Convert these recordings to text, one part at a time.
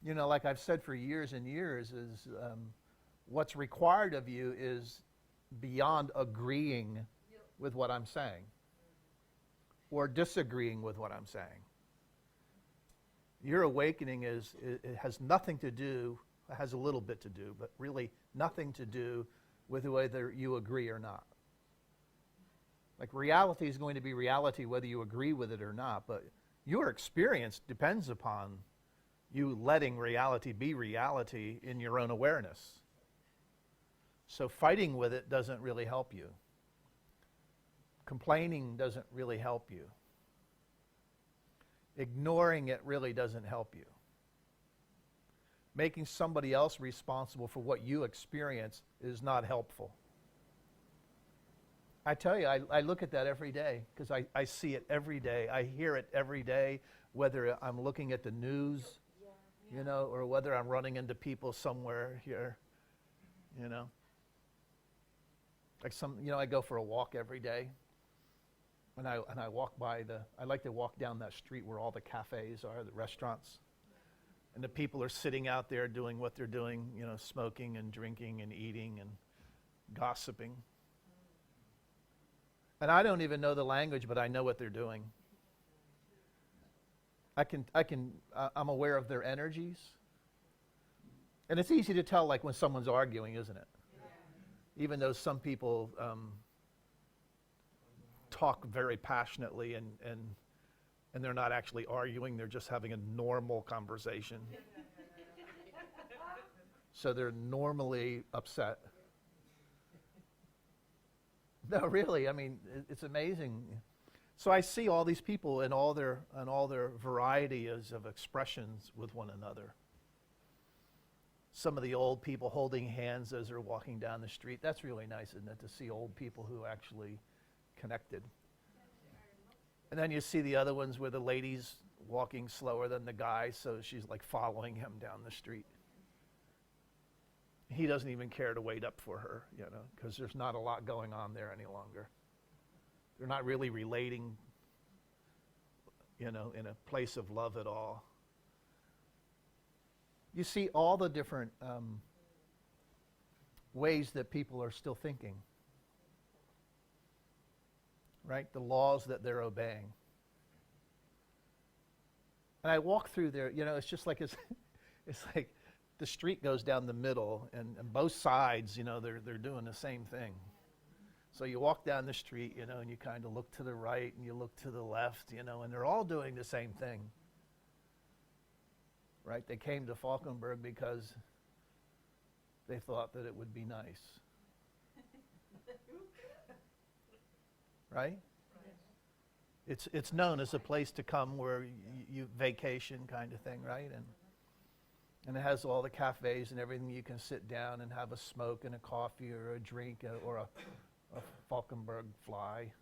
You know, like I've said for years and years, is what's required of you is beyond agreeing with what I'm saying or disagreeing with what I'm saying. Your awakening it has nothing to do, it has a little bit to do, but really nothing to do with whether you agree or not. Like reality is going to be reality whether you agree with it or not, but your experience depends upon you letting reality be reality in your own awareness. So fighting with it doesn't really help you. Complaining doesn't really help you. Ignoring it really doesn't help you. Making somebody else responsible for what you experience is not helpful. I tell you, I look at that every day because I see it every day. I hear it every day, whether I'm looking at the news, you know, or whether I'm running into people somewhere here, you know. Like I go for a walk every day. And I walk by I like to walk down that street where all the cafes are, the restaurants. And the people are sitting out there doing what they're doing, you know, smoking and drinking and eating and gossiping. And I don't even know the language, but I know what they're doing. I'm aware of their energies. And it's easy to tell, like when someone's arguing, isn't it? Yeah. Even though some people talk very passionately and they're not actually arguing, they're just having a normal conversation. So they're normally upset. No, really, I mean, it's amazing. So I see all these people and all their varieties of expressions with one another. Some of the old people holding hands as they're walking down the street. That's really nice, isn't it, to see old people who actually connected. And then you see the other ones where the lady's walking slower than the guy, so she's like following him down the street. He doesn't even care to wait up for her, you know, because there's not a lot going on there any longer. They're not really relating, you know, in a place of love at all. You see all the different ways that people are still thinking, right? The laws that they're obeying. And I walk through there, you know, it's just like it's like the street goes down the middle, and both sides, you know, they're doing the same thing. So you walk down the street, you know, and you kind of look to the right and you look to the left, you know, and they're all doing the same thing. Right? They came to Falkenberg because they thought that it would be nice. Right? It's known as a place to come where you vacation kind of thing, right? And it has all the cafes and everything. You can sit down and have a smoke and a coffee or a drink or a Falkenberg fly.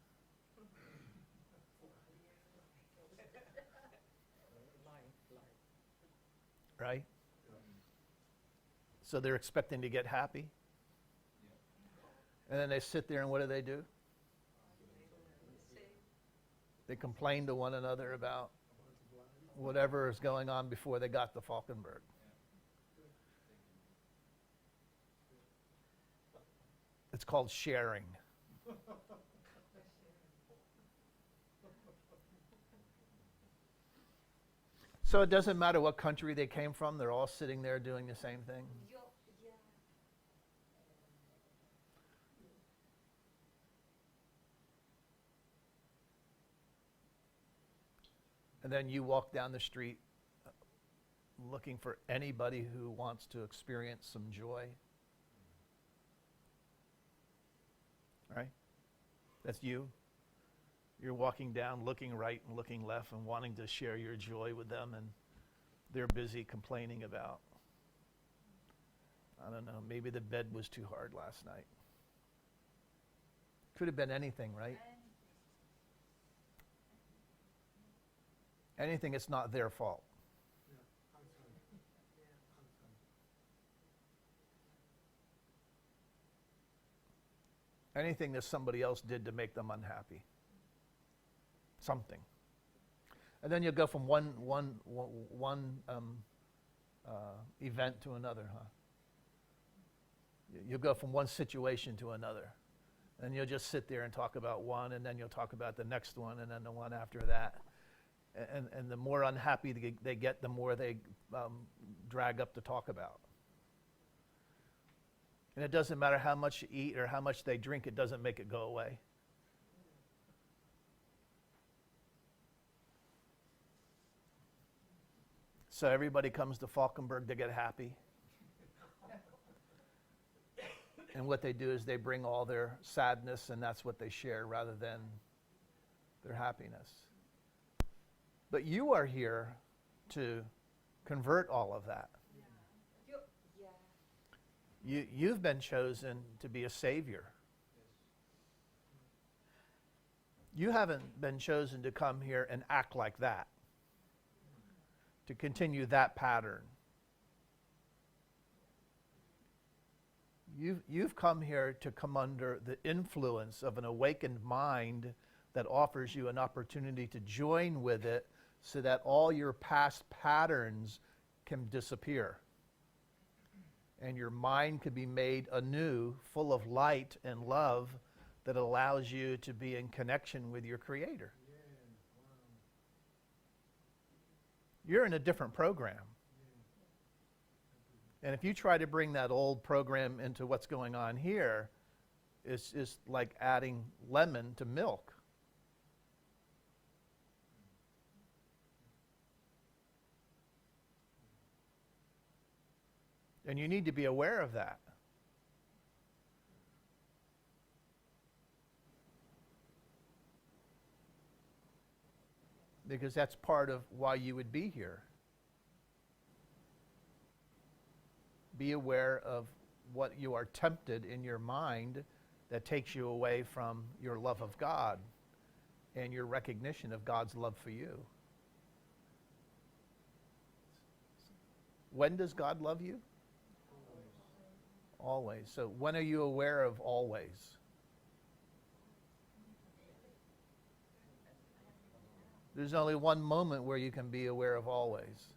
Right? So they're expecting to get happy. And then they sit there and what do? They complain to one another about whatever is going on before they got to Falkenberg. It's called sharing. So it doesn't matter what country they came from, they're all sitting there doing the same thing. And then you walk down the street looking for anybody who wants to experience some joy. Right? That's you. You're walking down, looking right and looking left and wanting to share your joy with them, and they're busy complaining about, I don't know, maybe the bed was too hard last night. Could have been anything, right? Anything, it's not their fault. Anything that somebody else did to make them unhappy. Something. And then you'll go from one event to another, huh? You'll go from one situation to another. And you'll just sit there and talk about one, and then you'll talk about the next one, and then the one after that. And the more unhappy they get, the more they drag up to talk about. And it doesn't matter how much you eat or how much they drink, it doesn't make it go away. So everybody comes to Falkenberg to get happy. And what they do is they bring all their sadness, and that's what they share rather than their happiness. But you are here to convert all of that. You've been chosen to be a savior. You haven't been chosen to come here and act like that, to continue that pattern. You've come here to come under the influence of an awakened mind that offers you an opportunity to join with it so that all your past patterns can disappear. And your mind can be made anew, full of light and love that allows you to be in connection with your Creator. You're in a different program. And if you try to bring that old program into what's going on here, it's just like adding lemon to milk. And you need to be aware of that. Because that's part of why you would be here. Be aware of what you are tempted in your mind that takes you away from your love of God and your recognition of God's love for you. When does God love you? Always. So when are you aware of always? There's only one moment where you can be aware of always.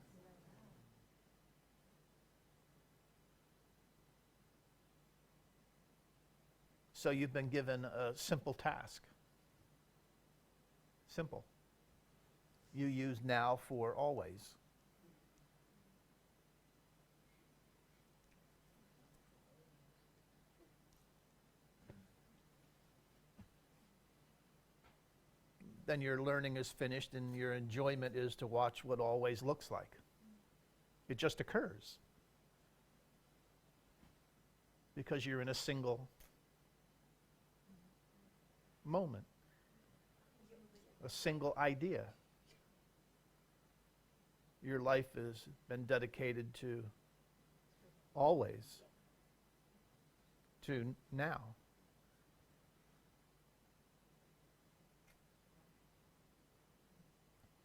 So you've been given a simple task. Simple. You use now for always. Then your learning is finished and your enjoyment is to watch what always looks like. It just occurs. Because you're in a single moment. A single idea. Your life has been dedicated to always. To now.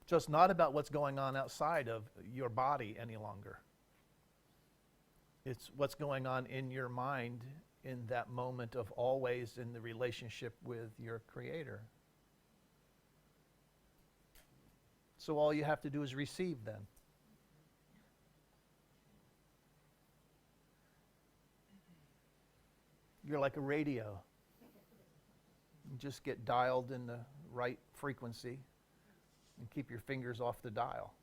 So it's not about what's going on outside of your body any longer. It's what's going on in your mind in that moment of always in the relationship with your Creator. So all you have to do is receive then. You're like a radio. You just get dialed in the right frequency and keep your fingers off the dial.